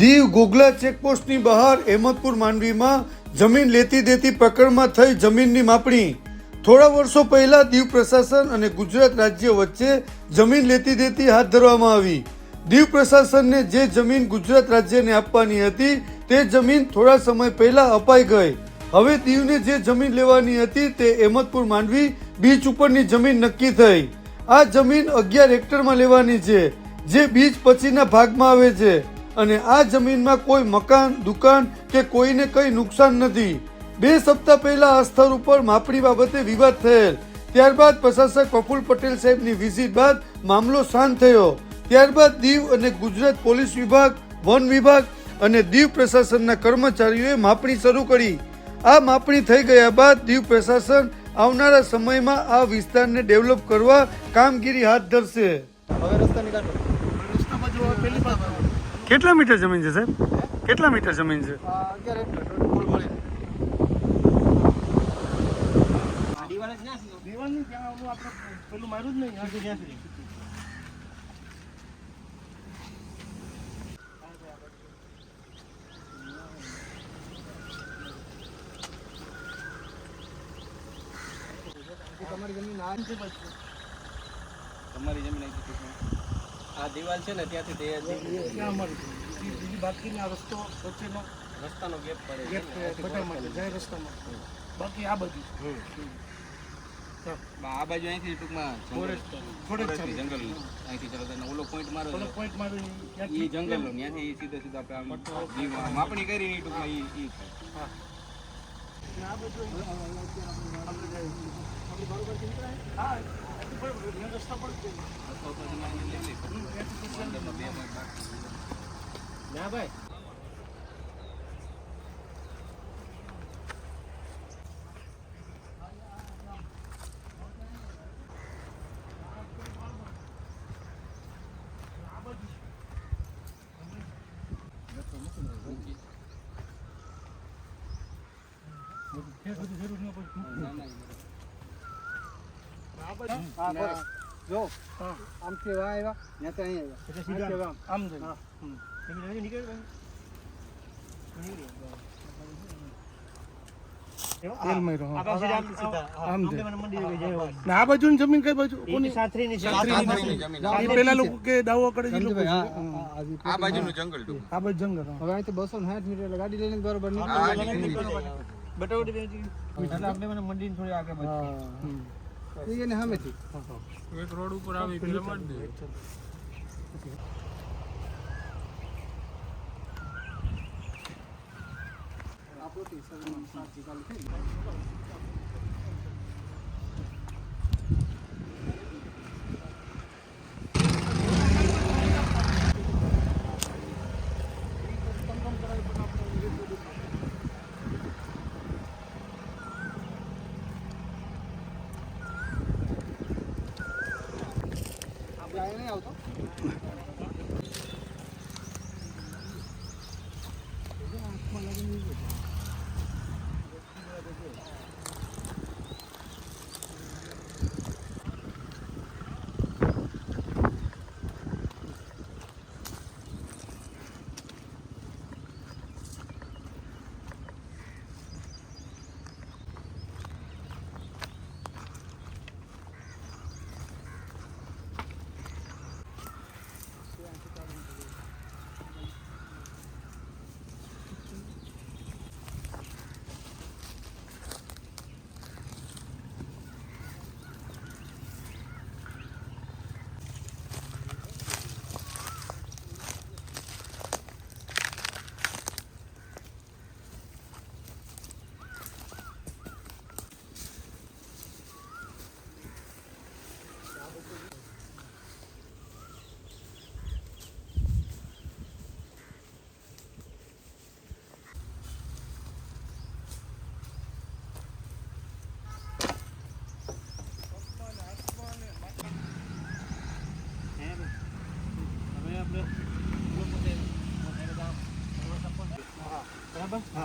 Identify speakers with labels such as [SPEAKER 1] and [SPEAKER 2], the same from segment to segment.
[SPEAKER 1] દીવ ગોગલા ચેકપોસ્ટની બહાર અહેમદપુર માંડવીમાં જમીન લેતી દેતી પ્રકરણમાં થઈ જમીનની માપણી. થોડા વર્ષો પહેલા દીવ પ્રશાસન અને ગુજરાત રાજ્ય વચ્ચે જમીન લેતી દેતી હાથ ધરવામાં આવી. દીવ પ્રશાસનને જે જમીન ગુજરાત રાજ્યને આપવાની હતી તે જમીન થોડા સમય પહેલા અપાઈ ગઈ. હવે દીવને જે જમીન લેવાની હતી તે અહેમદપુર માંડવી બીચ ઉપરની જમીન નક્કી થઈ. આ જમીન 11 હેક્ટરમાં લેવાની છે, જે બીચ પછીના ભાગમાં આવે છે અને આ જમીનમાં કોઈ મકાન, દુકાન કે કોઈને કંઈ નુકસાન નથી. 2 સપ્તાહ પહેલા આ સ્થળ ઉપર માપણી બાબતે વિવાદ થયેલ. ત્યારબાદ પ્રશાસક પ્રફુલ્લ પટેલ સાહેબની વિઝિટ બાદ મામલો શાંત થયો. ત્યારબાદ દીવ અને ગુજરાત પોલીસ વિભાગ, વન વિભાગ અને દીવ પ્રશાસનના કર્મચારીઓએ માપણી શરૂ કરી. આ માપણી થઈ ગયા બાદ દીવ પ્રશાસન આવનારા સમયમાં આ વિસ્તારને ડેવલપ કરવા કામગીરી હાથ ધરશે. કેટલા મીટર જમીન છે સાહેબ? કેટલા મીટર જમીન છે?
[SPEAKER 2] 11 જમીન આ દિવાલ છે ને ત્યાંથી તે બીજી બાકીના રસ્તો વચ્ચેનો રસ્તાનો ગેપ પડે બધા માટે જાય રસ્તામાં. બાકી આ બાજુ આ બાજુ અહીંથી ટૂંકમાં થોડેક જંગલ અહીંથી ચાલો ઓલો પોઈન્ટ મારો એ જંગલ ત્યાંથી સીધા આપણે માપણી કરી ટૂંકમાં એ થાય. આ બાજુ રસ્તા પડશે ના ભાઈ. જો આમથી વાહ આવ્યા ત્યાં તો અહીંયા આમ
[SPEAKER 3] આ બાજુ જમીન કઈ બાજુ પેલા લોકો કે દાવો કરે છે
[SPEAKER 2] આ બાજુનું જંગલ
[SPEAKER 3] આ બાજુ જંગલ.
[SPEAKER 4] હવે અહીંથી 260 મીટર ગાડી લઈને બરોબર
[SPEAKER 2] આપણે મંડી થોડી આગળ
[SPEAKER 4] એને સામેથી
[SPEAKER 3] એક રોડ ઉપર આવી પિરામિડ દે.
[SPEAKER 4] આપોતી સર્વમાં સાચી ચાલુ થઈ. નહીં આવતો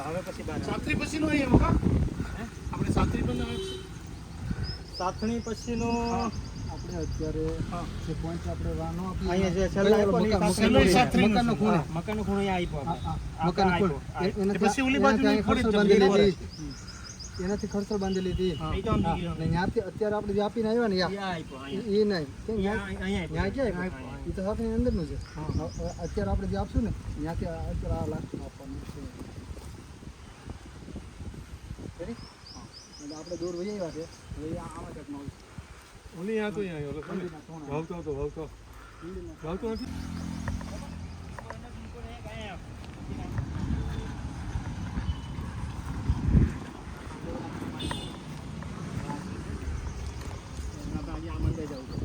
[SPEAKER 3] હવે પછી સાતરી પછીનો અહીંયા આપણે સાતરી પણ સાતણી પછીનો આપણે
[SPEAKER 4] અત્યારે જે point આપણે વાનો આપીએ
[SPEAKER 5] અહીંયા જે છેલ્લા આપ્યો ને એ
[SPEAKER 3] છેલ્લો એ સાથરીનો
[SPEAKER 4] મકાનનો ખૂણો.
[SPEAKER 5] મકાનનો ખૂણો અહીંયા આપ્યો આપણે.
[SPEAKER 4] મકાનનો ખૂણો. એનાથી-
[SPEAKER 3] પછી ઓલી
[SPEAKER 4] એનાથી
[SPEAKER 3] બાજુની
[SPEAKER 4] અહીં ખડસલ
[SPEAKER 3] થોડી
[SPEAKER 4] બાંધેલી
[SPEAKER 3] જમીન
[SPEAKER 4] હતી. એનાથી ખડસલ બાંધેલી હતી.
[SPEAKER 5] એ તો સમજી ગયો.
[SPEAKER 4] અને ત્યાંથી અત્યારે આપણે જે આપીને આવ્યા ને
[SPEAKER 5] અહીંયા આપ્યો, અહીંયા.
[SPEAKER 4] એ નહીં કેમ
[SPEAKER 5] અહીંયા
[SPEAKER 4] ત્યાં ક્યાં આપ્યું? એ તો સાથેની અંદરનું છે અત્યારે આપણે જે આપશું ને ત્યાંથી અત્યારે આ લાસ્ટ આપવાનું છે Ready? એટલે આપણે દોર વહી આવ્યા છે હવે આમાં ક્યાંક આવશે
[SPEAKER 3] ઓલી આ તો અહીંયા આવ્યો વાવતો નથી
[SPEAKER 5] અહીંયા મંડે જવું છે.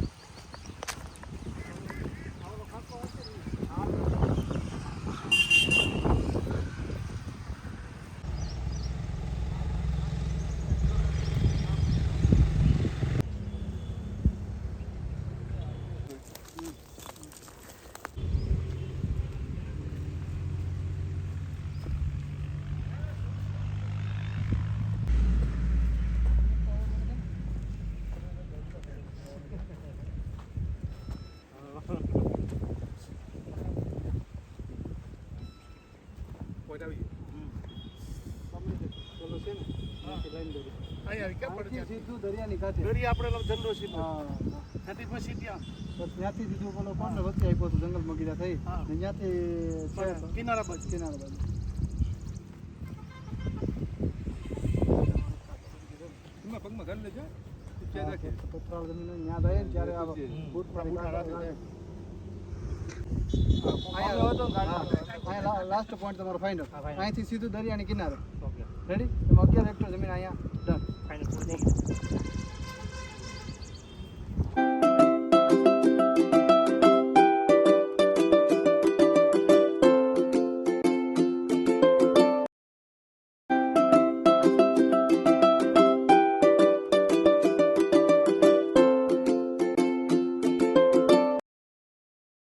[SPEAKER 4] પેલો છે ને ત્યાંથી લાઈન દોરી
[SPEAKER 3] અહીંયા આવી ક્યાં પડે
[SPEAKER 4] ત્યાંથી સીધું દરિયાની કાંઠે
[SPEAKER 3] દરી આપણે જનરો સીધો
[SPEAKER 4] હા
[SPEAKER 3] ત્યાંથી પછી ત્યાં
[SPEAKER 4] બસ ત્યાંથી સીધું પેલો કોણ ને વચ્ચે આપ્યો હતો જંગલમાં ગીરા થઈ
[SPEAKER 3] હા.
[SPEAKER 4] ને ત્યાંથી છે
[SPEAKER 3] કિનારા બાજુ
[SPEAKER 4] કિનારા બાજુ
[SPEAKER 2] પગમાં ઘર લેજો
[SPEAKER 4] પથરાળ જમીન હોય ત્યાં જાય ને ત્યારે આ બૂટ પાડી અહીંયા લાસ્ટ પોઈન્ટ તમારો ફાઇનલ અહીંથી સીધું દરિયાની કિનારે
[SPEAKER 5] ઓકે.
[SPEAKER 4] રેડી એમાં 11 હેક્ટર જમીન અહીંયા ડન
[SPEAKER 5] ફાઇનલ.